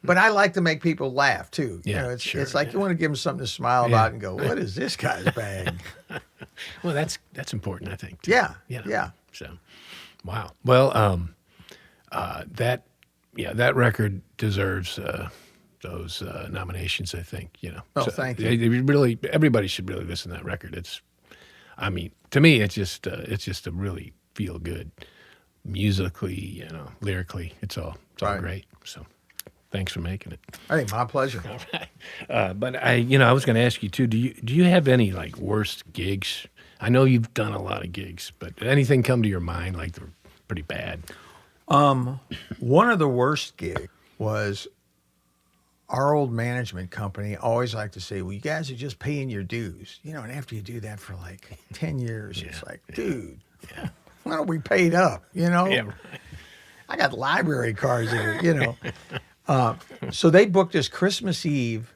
But I like to make people laugh too. Yeah, It's sure, like you want to give them something to smile about and go, what is this guy's bag? Well, that's important, I think. Too. Yeah, You know? yeah. So, wow. Well, that record deserves those nominations, I think. Oh, So thank you. Everybody should really listen to that record. To me, it's just a really feel good, musically, lyrically. It's all Right. great. So, thanks for making it. Hey, my pleasure. But I was going to ask you too. Do you have any like worst gigs? I know you've done a lot of gigs, but did anything come to your mind like they're pretty bad? One of the worst gigs was our old management company always liked to say, well, you guys are just paying your dues. And after you do that for like 10 years, it's like, dude, why don't we pay it up? Yeah, right. I got library cards here, So they booked us Christmas Eve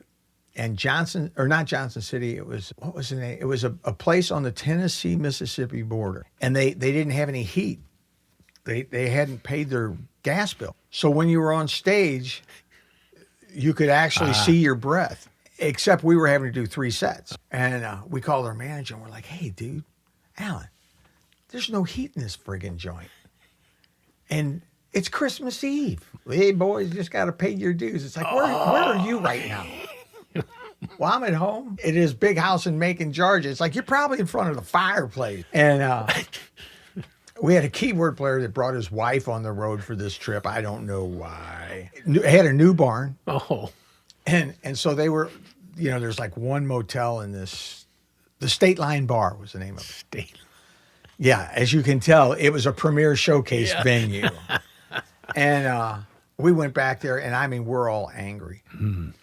and not Johnson City. It was, what was the name? It was a place on the Tennessee-Mississippi border. And they didn't have any heat. They hadn't paid their gas bill. So when you were on stage, you could actually see your breath, except we were having to do 3 sets. And we called our manager and we're like, hey, dude, Alan, there's no heat in this friggin' joint. And it's Christmas Eve. Hey, boys, you just got to pay your dues. It's like, where are you right now? Well, I'm at home at his big house in Macon, Georgia. It's like, you're probably in front of the fireplace. And we had a keyboard player that brought his wife on the road for this trip. I don't know why. Had a new barn. Oh, And so they were, there's like one motel in this, the State Line Bar was the name of it. state. Yeah, as you can tell, it was a premier showcase venue. And we went back there, and we're all angry.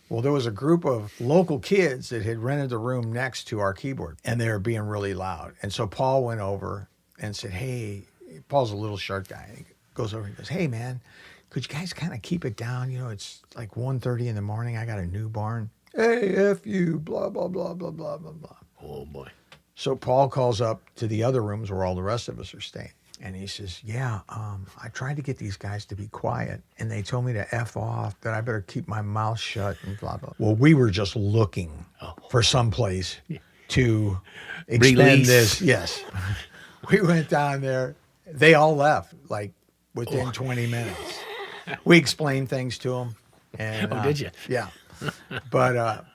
Well, there was a group of local kids that had rented the room next to our keyboard, and they were being really loud. And so Paul went over and said, hey, Paul's a little short guy. And he goes over and goes, hey, man, could you guys kind of keep it down? It's like 1:30 in the morning. I got a new barn. Hey, F you, blah, blah, blah, blah, blah, blah, blah. Oh boy. So Paul calls up to the other rooms where all the rest of us are staying. And he says, yeah, I tried to get these guys to be quiet, and they told me to F off, that I better keep my mouth shut and blah, blah. Well, we were just looking for some place to expend Release. this. Yes. We went down there. They all left, like, within 20 minutes. We explained things to them. And, Oh, did you? Yeah. But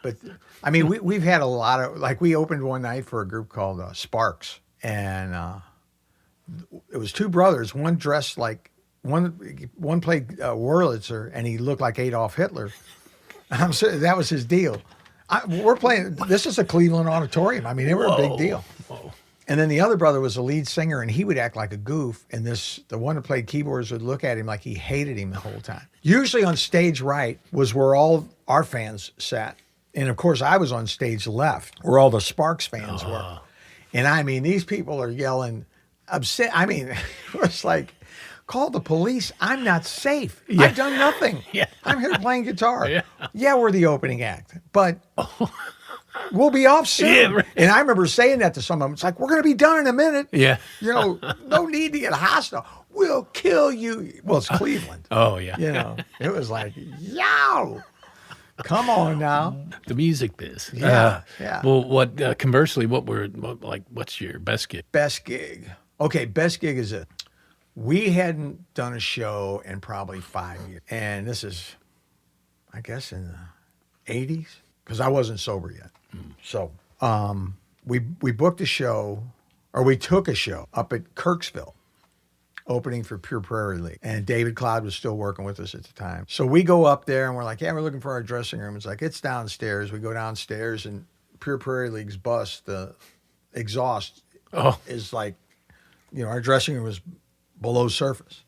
we've had a lot of, like, we opened one night for a group called Sparks, and it was 2 brothers. One dressed like one played Wurlitzer, and he looked like Adolf Hitler. That was his deal. We're playing. This is a Cleveland auditorium. They were a big deal. Whoa. And then the other brother was the lead singer, and he would act like a goof. And the one that played keyboards would look at him like he hated him the whole time. Usually on stage right was where all our fans sat. And of course, I was on stage left, where all the Sparks fans were. And these people are yelling, upset. It was like, call the police. I'm not safe. Yeah. I've done nothing. Yeah. I'm here playing guitar. Yeah. Yeah, we're the opening act. But we'll be off soon. Yeah, right. And I remember saying that to some of them. It's like, we're going to be done in a minute. Yeah. You know, no need to get hostile. We'll kill you. Well, it's Cleveland. Oh, yeah. You know, it was like, yow, come on now. The music biz. Yeah, yeah. Well, conversely, what's your best gig? Best gig. Okay, best gig is it. We hadn't done a show in probably 5 years. And this is, I guess, in the 80s, because I wasn't sober yet. So we booked a show, or we took a show up at Kirksville, opening for Pure Prairie League. And David Cloud was still working with us at the time. So we go up there and we're like, yeah, we're looking for our dressing room. It's like, it's downstairs. We go downstairs and Pure Prairie League's bus, the exhaust is like, you know, our dressing room was below surface.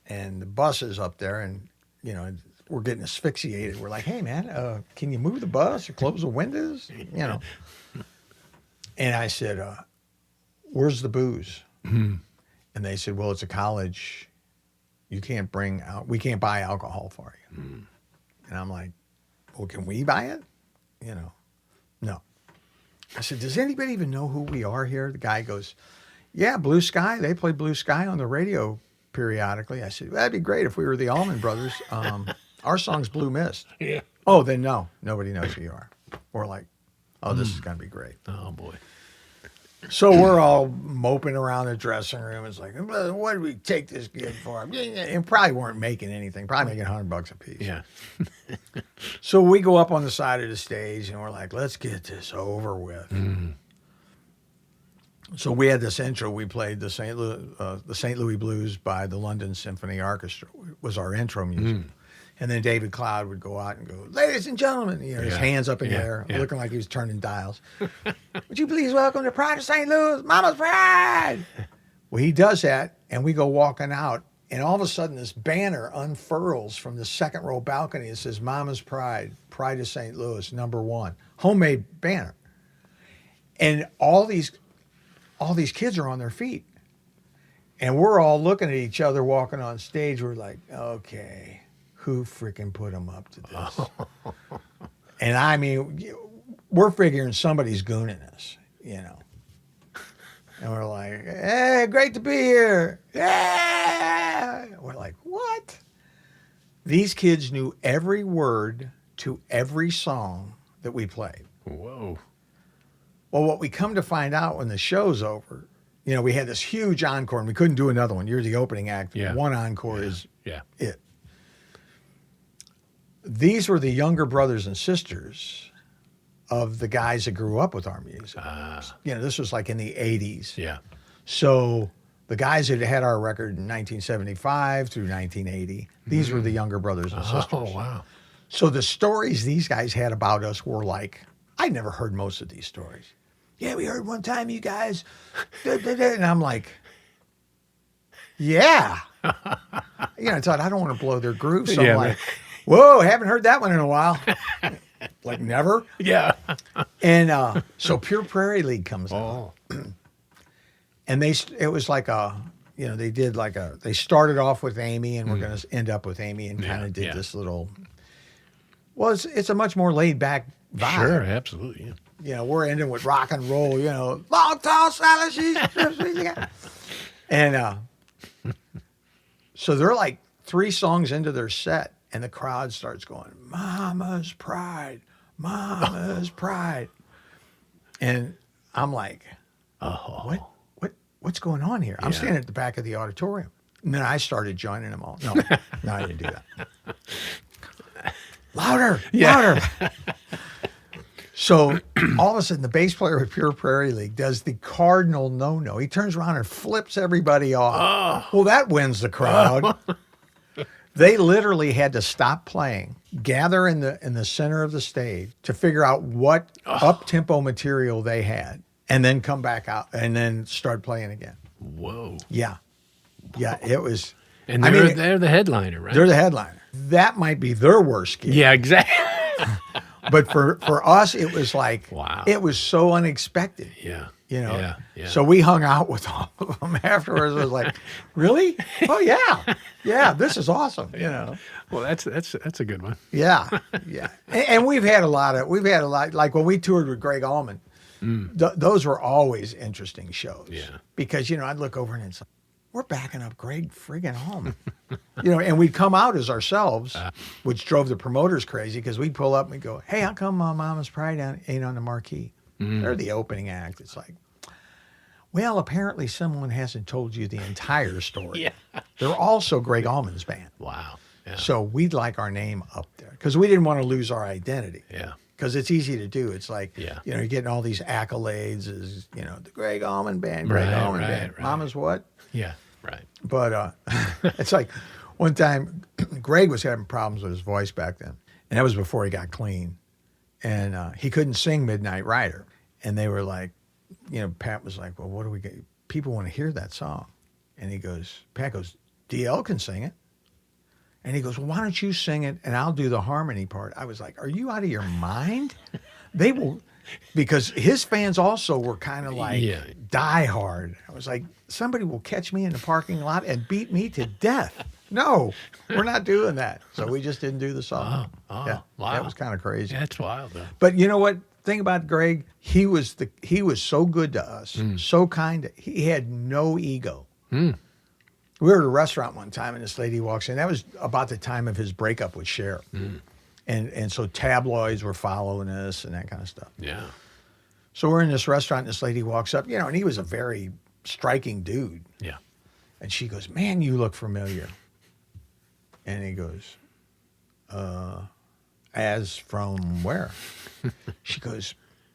And the bus is up there and, you know, we're getting asphyxiated. We're like, hey, man, can you move the bus or close the windows? You know. And I said, where's the booze? Mm-hmm. And they said, well, it's a college. You can't we can't buy alcohol for you. Mm. And I'm like, well, can we buy it? You know, no. I said, does anybody even know who we are here? The guy goes, yeah, Blue Sky. They play Blue Sky on the radio periodically. I said, well, that'd be great if we were the Allman Brothers. Our song's Blue Mist. Yeah. Oh, then no, nobody knows who you are. We're like, oh, this is going to be great. Oh, boy. So we're all moping around the dressing room. It's like, what did we take this gig for? And probably weren't making anything, probably making $100 a piece. Yeah. So we go up on the side of the stage and we're like, let's get this over with. Mm-hmm. So we had this intro. We played the St. Louis Blues by the London Symphony Orchestra. It was our intro music. Mm. And then David Cloud would go out and go, ladies and gentlemen, you know, his hands up in the air, looking like he was turning dials. Would you please welcome to Pride of St. Louis, Mama's Pride? Well, he does that, and we go walking out, and all of a sudden this banner unfurls from the second row balcony. It says, Mama's Pride, Pride of St. Louis, #1. Homemade banner. And all these kids are on their feet. And we're all looking at each other walking on stage. We're like, okay. Who freaking put them up to this? And I mean, we're figuring somebody's gooning us, you know. And we're like, hey, great to be here. Yeah. We're like, what? These kids knew every word to every song that we played. Whoa. Well, what we come to find out when the show's over, you know, we had this huge encore and we couldn't do another one. You're the opening act. Yeah. One encore is it. These were the younger brothers and sisters of the guys that grew up with our music. You know, this was like in the 80s. Yeah. So the guys that had our record in 1975 through 1980, these were the younger brothers and sisters. Oh, wow. So the stories these guys had about us were like, I never heard most of these stories. Yeah, we heard one time you guys, and I'm like, yeah. You know, I thought, I don't want to blow their groove. So I'm like, whoa, haven't heard that one in a while. Like never. Yeah. And so Pure Prairie League comes out. And it was like you know, they started off with Amy and we're going to end up with Amy and kind of did this little, well, it's a much more laid back vibe. Sure, absolutely. Yeah. You know, we're ending with rock and roll, you know, long, tall, silent, and so they're like 3 songs into their set. And the crowd starts going, Mama's Pride, Mama's Pride. And I'm like, what's going on here? I'm standing at the back of the auditorium. And then I started joining them all. No, I didn't do that. Louder. So all of a sudden, the bass player of Pure Prairie League does the cardinal no-no. He turns around and flips everybody off. Well, that wins the crowd. They literally had to stop playing, gather in the center of the stage to figure out what up-tempo material they had, and then come back out and then start playing again. Whoa. Yeah. Yeah, it was. And they're the headliner, right? They're the headliner. That might be their worst gig. Yeah, exactly. But for us, it was like, wow. It was so unexpected. Yeah. you know. Yeah, yeah. So we hung out with all of them afterwards. It was like, really? Oh yeah, yeah. This is awesome. You know. Well, that's a good one. Yeah, yeah. And we've had a lot. Like when we toured with Greg Allman, those were always interesting shows. Yeah. Because I'd look over and it's like, we're backing up Greg friggin' Allman. And we'd come out as ourselves, which drove the promoters crazy because we'd pull up and we'd go, hey, how come Mama's Pride ain't on the marquee? They're the opening act. It's like, well, apparently someone hasn't told you the entire story. Yeah. They're also Greg Allman's band. Wow. Yeah. So we'd like our name up there because we didn't want to lose our identity. Yeah. Because it's easy to do. It's like, Yeah. you're getting all these accolades as, the Greg Allman Band, Greg Allman Band. Right. Mama's what? Yeah. Right. But it's like one time Greg was having problems with his voice back then. And that was before he got clean. And he couldn't sing Midnight Rider. And they were like, Pat was like, well, what do we get? People want to hear that song. And Pat goes, DL can sing it. And he goes, well, why don't you sing it and I'll do the harmony part. I was like, are you out of your mind? They will, because his fans also were kind of like die hard. I was like, somebody will catch me in the parking lot and beat me to death. No, we're not doing that. So we just didn't do the song. Oh, Yeah, wow. that was kind of crazy. That's wild, though. But you know what? Thing about Greg, he was so good to us, so kind. He had no ego. We were at a restaurant one time, and this lady walks in. That was about the time of his breakup with Cher, and so tabloids were following us and that kind of stuff. Yeah. So we're in this restaurant. And this lady walks up, and he was a very striking dude. Yeah. And she goes, "Man, you look familiar." And he goes, "As from where?" She goes,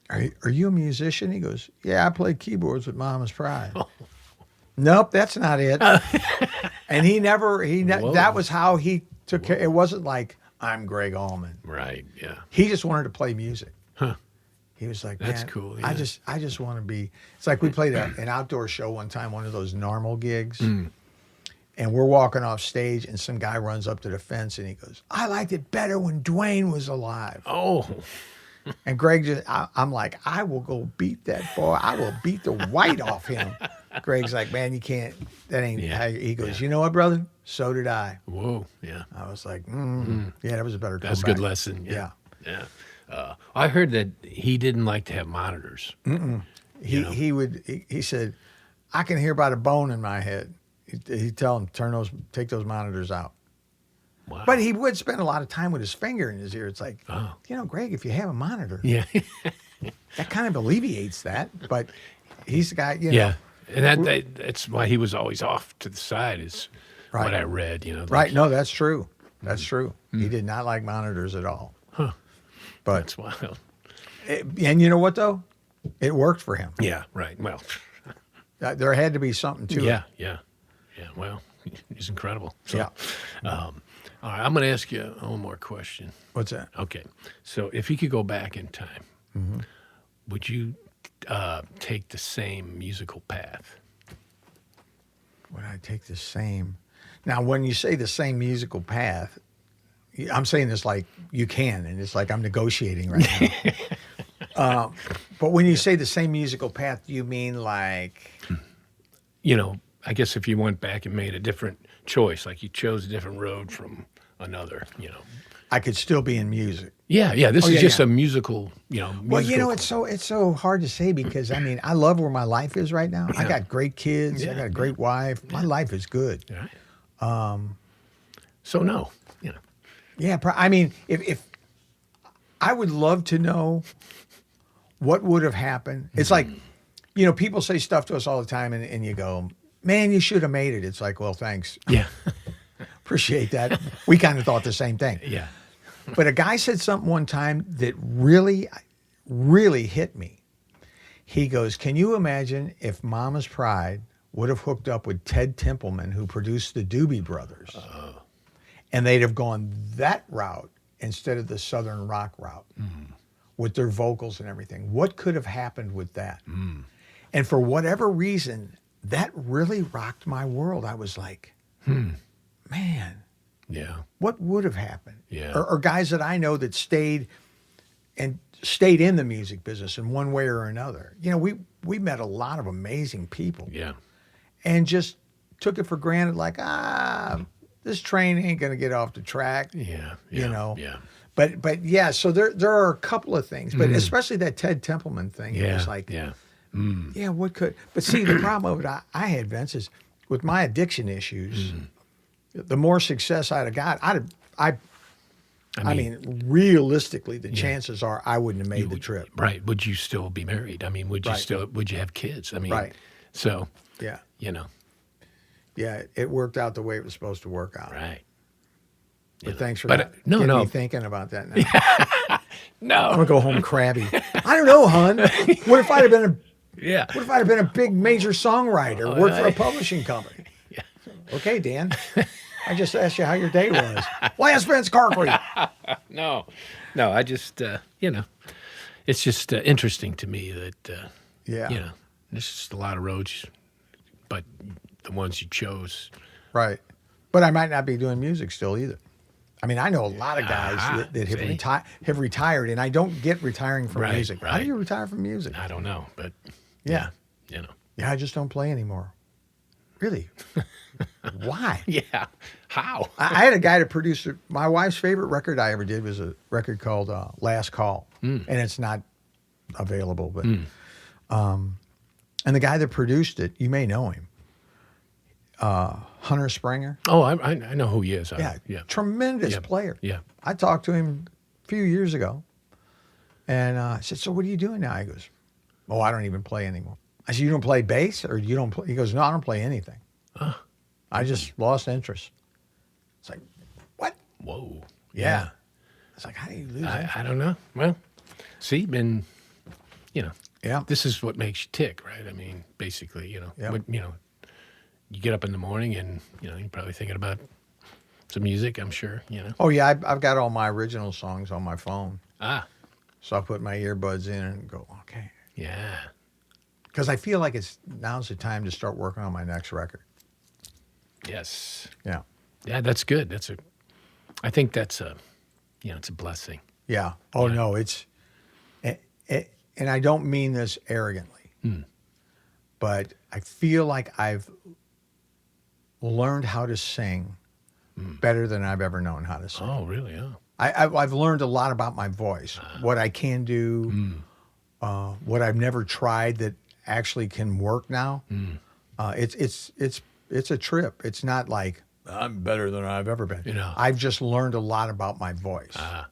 are you a musician? He goes, "Yeah, I play keyboards with Mama's Pride." Nope, that's not it. And that was how he took care. It wasn't like, I'm Greg Allman. Right. Yeah. He just wanted to play music. Huh. He was like, That's man, cool, I yeah. just want to be. It's like we played an outdoor show one time, one of those normal gigs. And we're walking off stage, and some guy runs up to the fence, and he goes, "I liked it better when Dwayne was alive." Oh. And Greg I'm like, I will go beat that boy. I will beat the white off him. Greg's like, man, you can't. That ain't. Yeah. He goes, you know what, brother? So did I. Whoa. Yeah. I was like, yeah, that was a better. That's a comeback. good lesson. Yeah. Yeah. I heard that he didn't like to have monitors. He said, I can hear by the bone in my head. He'd tell him, take those monitors out. Wow. But he would spend a lot of time with his finger in his ear. It's like, Greg, if you have a monitor, Yeah. that kind of alleviates that. But he's the guy, Yeah. And that's why he was always off to the side is what I read, Right. No, that's true. That's true. He did not like monitors at all. Huh. But That's wild. and you know what, though? It worked for him. Yeah. Right. Well. There had to be something to it. Yeah. Yeah. Yeah. Well, he's incredible. So, Yeah. All right. I'm going to ask you one more question. What's that? Okay. So if you could go back in time, would you take the same musical path? Would I take the same? Now, when you say the same musical path, I'm saying this like you can, and it's like I'm negotiating right now. But when you say the same musical path, do you mean like? I guess if you went back and made a different choice, like you chose a different road from another, I could still be in music. Yeah, yeah. This is yeah, just yeah. a musical, Well, it's so hard to say because I love where my life is right now. I got great kids. I got a great wife. My life is good. Right. So no, Yeah, if I would love to know what would have happened. It's like, people say stuff to us all the time, and you go, "Man, you should have made it." It's like, well, thanks. Yeah, Appreciate that. We kind of thought the same thing. yeah. But a guy said something one time that really, really hit me. He goes, "Can you imagine if Mama's Pride would have hooked up with Ted Templeman, who produced the Doobie Brothers, and they'd have gone that route instead of the Southern rock route with their vocals and everything? What could have happened with that?" And for whatever reason, that really rocked my world. I was like, man, Yeah. what would have happened? Yeah. Or guys that I know that stayed and stayed in the music business in one way or another. You know, we met a lot of amazing people. Yeah. And just took it for granted, like, this train ain't gonna get off the track. Yeah. You know. Yeah. But yeah, so there are a couple of things, but especially that Ted Templeman thing. It Yeah. was like, Yeah. yeah, what could? But see, the problem of it, I had, Vince, is with my addiction issues. The more success I'd have got, I mean, realistically, the chances are I wouldn't have made the trip. Right. Would you still be married? I mean, would you have kids? I mean, Right. So, Yeah, you know, yeah, it worked out the way it was supposed to work out. right. But thanks for But, getting no. me thinking about that now. I'm No. gonna go home crabby. I don't know, hon. What if I'd have been Yeah. What if I'd have been a big major songwriter, worked for a publishing company? Yeah. Okay, Dan. I just asked you how your day was. Last Vince Carkley. No. I just, you know, it's just interesting to me that, Yeah. you know, there's just a lot of roads, but the ones you chose. Right. But I might not be doing music still either. I mean, I know a lot of guys that have retired, and I don't get retiring from Right, music. How do right. you retire from music? I don't know, but Yeah. you know. Yeah, I just don't play anymore. Really? Why? Yeah. How? I had a guy to produce my wife's favorite record I ever did was a record called Last Call, and it's not available. But and the guy that produced it, you may know him, Hunter Springer. Oh, I know who he is. Yeah, tremendous player. Yeah. I talked to him a few years ago, and I said, "So what are you doing now?" He goes, "Oh, I don't even play anymore." I said, "You don't play bass, or you don't play?" He goes, "No, I don't play anything. I just lost interest." It's like, what? Whoa. Yeah. It's like, how do you lose interest? I don't know. Well, see, you know, Yeah. this is what makes you tick, right? I mean, basically, you know, Yeah. you know, you get up in the morning and, you know, you're probably thinking about some music, I'm sure, you know. Oh, yeah, I've got all my original songs on my phone. Ah, So I put my earbuds in and go, okay. yeah. Because I feel like now's the time to start working on my next record. Yes. Yeah. Yeah, that's good. I think that's it's a blessing. Yeah. Oh, no, and I don't mean this arrogantly, but I feel like I've learned how to sing better than I've ever known how to sing. Oh, really? Oh. I've learned a lot about my voice, what I can do, what I've never tried that actually can work now. It's a trip. It's not like I'm better than I've ever been. You know. I've just learned a lot about my voice Ah,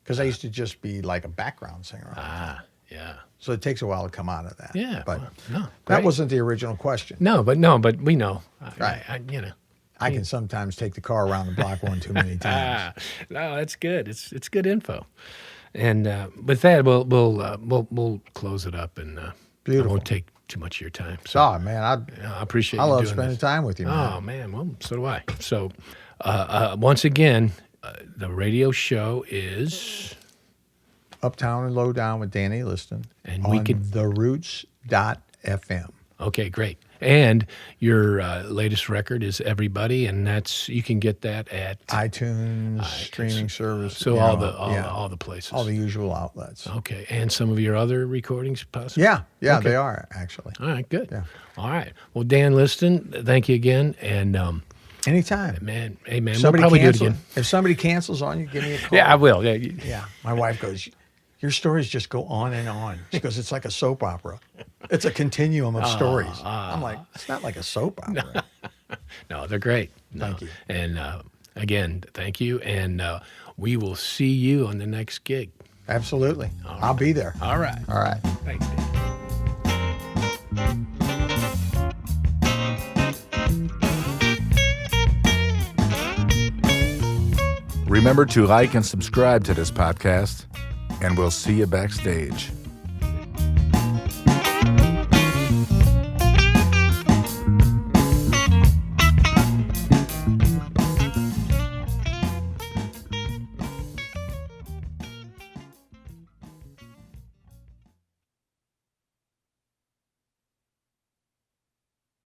because I used to just be like a background singer. yeah. So it takes a while to come out of that. Yeah. but well, no, that great. wasn't the original question. No, but we know. Right. You know. I can sometimes take the car around the block one too many times. No, that's good. It's good info. And with that, we'll close it up, and I Beautiful. won't take too much of your time. So Oh man, I appreciate. I you love doing spending this. time with you, man. Oh man, well, so do I. So once again, the radio show is Uptown and Lowdown with Danny Liston And on we can- theroots.fm. okay. Great. And your latest record is Everybody, and you can get that at iTunes, streaming service. so you all know, all the places. all the usual outlets. Okay, and some of your other recordings, possibly. Yeah, Okay. they are actually. All right, good. Yeah. All right. Well, Dan Liston, thank you again. And Anytime. man, hey man, Somebody we'll probably do it cancel. again. If somebody cancels on you, give me a call. Yeah, I will. Yeah. Yeah. My wife goes, your stories just go on and on. She goes, it's like a soap opera. It's a continuum of stories. I'm like, it's not like a soap opera. No, they're great. No. Thank you. And again, thank you. And we will see you on the next gig. Absolutely. I'll be there. All right. All right. Thanks, Dan. Remember to like and subscribe to this podcast, and we'll see you backstage.